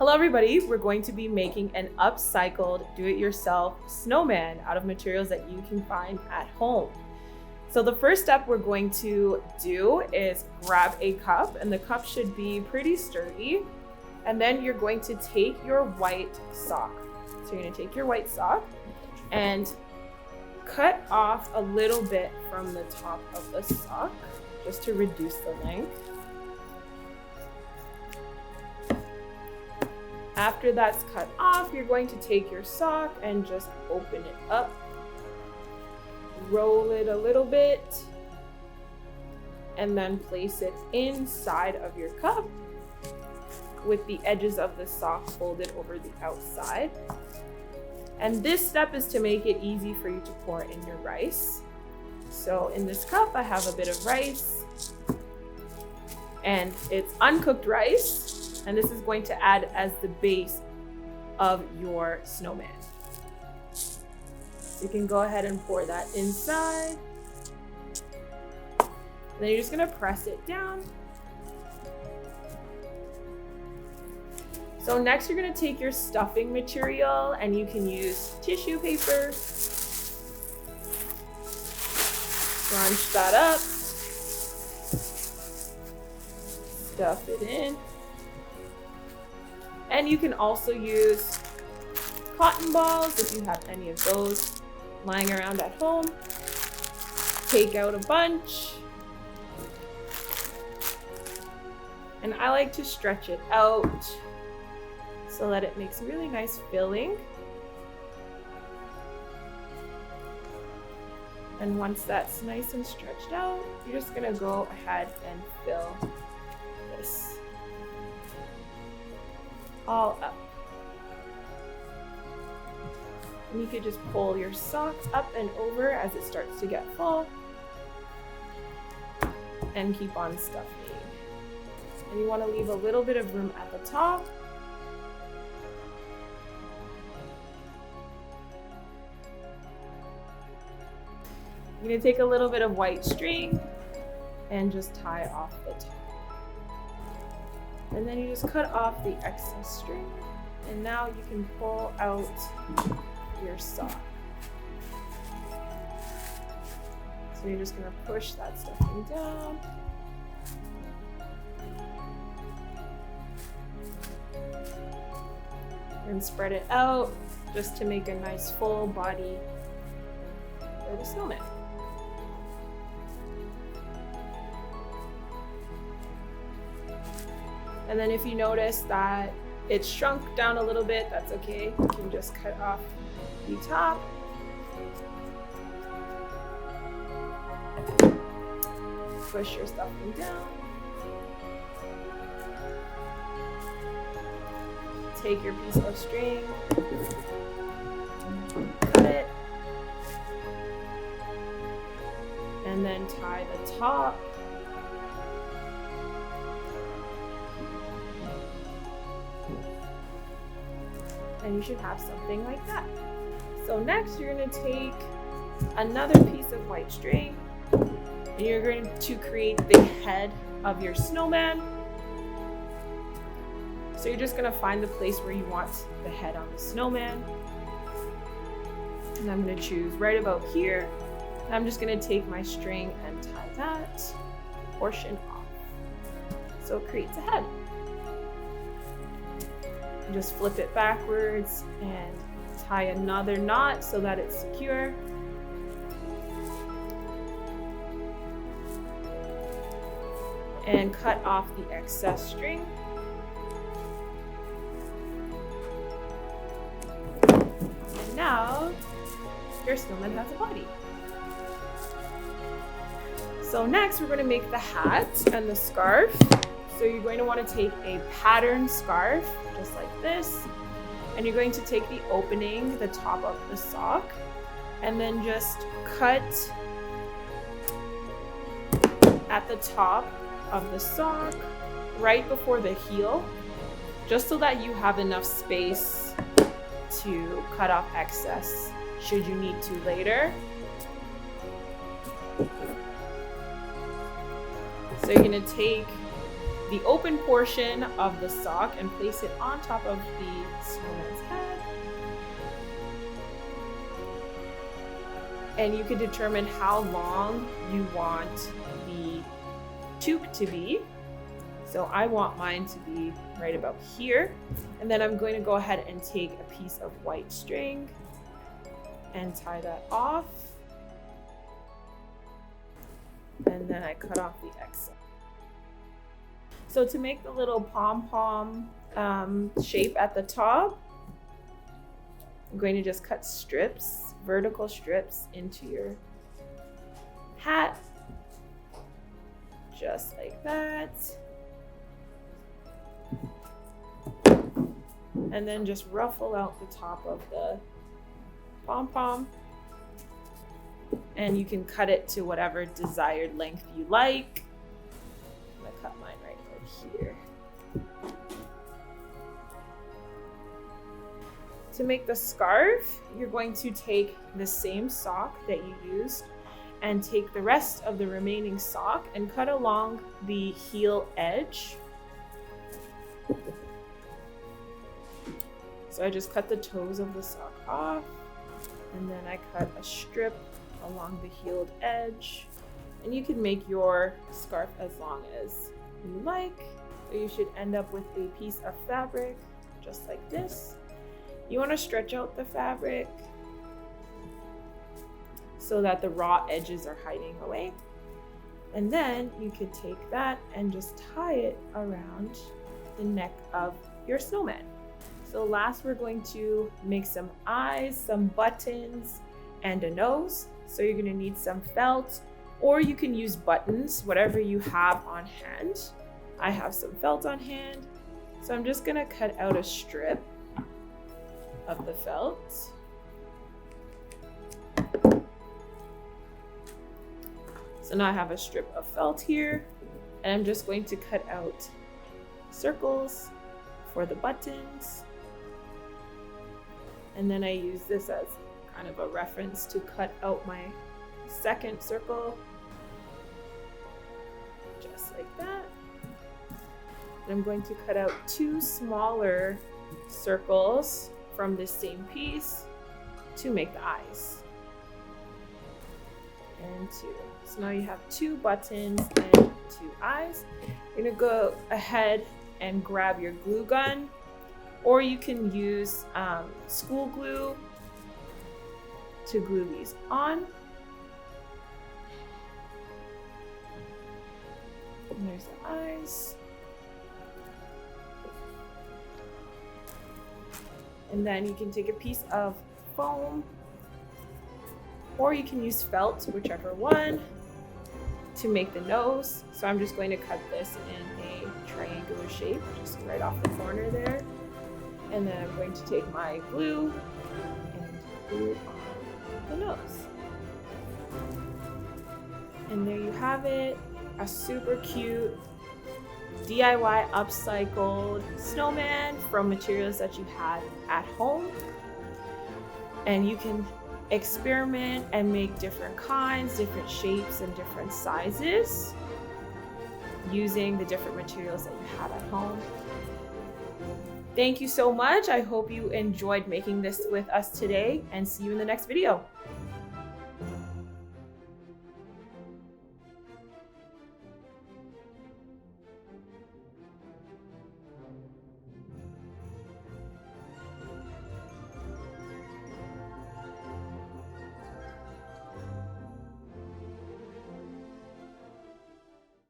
Hello everybody, we're going to be making an upcycled do-it-yourself snowman out of materials that you can find at home. So the first step we're going to do is grab a cup, and the cup should be pretty sturdy. And then you're going to take your white sock. So you're going to take your white sock and cut off a little bit from the top of the sock just to reduce the length. After that's cut off, you're going to take your sock and just open it up. Roll it a little bit and then place it inside of your cup with the edges of the sock folded over the outside. And this step is to make it easy for you to pour in your rice. So in this cup, I have a bit of rice, and it's uncooked rice. And this is going to add as the base of your snowman. You can go ahead and pour that inside. And then you're just gonna press it down. So next you're gonna take your stuffing material, and you can use tissue paper. Scrunch that up. Stuff it in. And you can also use cotton balls if you have any of those lying around at home. Take out a bunch. And I like to stretch it out so that it makes a really nice filling. And once that's nice and stretched out, you're just gonna go ahead and fill this all up. And you could just pull your socks up and over as it starts to get full and keep on stuffing. And you want to leave a little bit of room at the top. You're going to take a little bit of white string and just tie off the top. And then you just cut off the excess string, and now you can pull out your sock. So you're just going to push that stuffing down. And spread it out just to make a nice full body for the snowman. And then if you notice that it's shrunk down a little bit, that's okay. You can just cut off the top. Push your stuffing down. Take your piece of string, cut it, and then tie the top. And you should have something like that. So next you're going to take another piece of white string, and you're going to create the head of your snowman. So you're just going to find the place where you want the head on the snowman. And I'm going to choose right about here. And I'm just going to take my string and tie that portion off. So it creates a head. Just flip it backwards and tie another knot so that it's secure. And cut off the excess string. And now your snowman has a body. So next we're going to make the hat and the scarf. So you're going to want to take a patterned scarf, just like this, and you're going to take the opening, the top of the sock, and then just cut at the top of the sock, right before the heel, just so that you have enough space to cut off excess should you need to later. So you're going to take the open portion of the sock and place it on top of the snowman's head. And you can determine how long you want the toque to be. So I want mine to be right about here. And then I'm going to go ahead and take a piece of white string and tie that off. And then I cut off the excess. So to make the little pom-pom shape at the top, I'm going to just cut strips, vertical strips into your hat, just like that. And then just ruffle out the top of the pom-pom. And you can cut it to whatever desired length you like. I'm gonna cut mine right over here. To make the scarf, you're going to take the same sock that you used and take the rest of the remaining sock and cut along the heel edge. So I just cut the toes of the sock off, and then I cut a strip along the heeled edge. And you can make your scarf as long as you like. So you should end up with a piece of fabric just like this. You want to stretch out the fabric so that the raw edges are hiding away. And then you could take that and just tie it around the neck of your snowman. So last, we're going to make some eyes, some buttons, and a nose. So you're going to need some felt, or you can use buttons, whatever you have on hand. I have some felt on hand. So I'm just going to cut out a strip of the felt. So now I have a strip of felt here, and I'm just going to cut out circles for the buttons. And then I use this as kind of a reference to cut out my second circle, just like that. And I'm going to cut out two smaller circles from this same piece to make the eyes. And two. So now you have two buttons and two eyes. You're gonna go ahead and grab your glue gun, or you can use school glue to glue these on. And there's the eyes. And then you can take a piece of foam, or you can use felt, whichever one, to make the nose. So I'm just going to cut this in a triangular shape, just right off the corner there. And then I'm going to take my glue and glue on the nose. And there you have it, a super cute DIY upcycled snowman from materials that you had at home. And you can experiment and make different kinds, different shapes, and different sizes using the different materials that you have at home. Thank you so much. I hope you enjoyed making this with us today, and see you in the next video.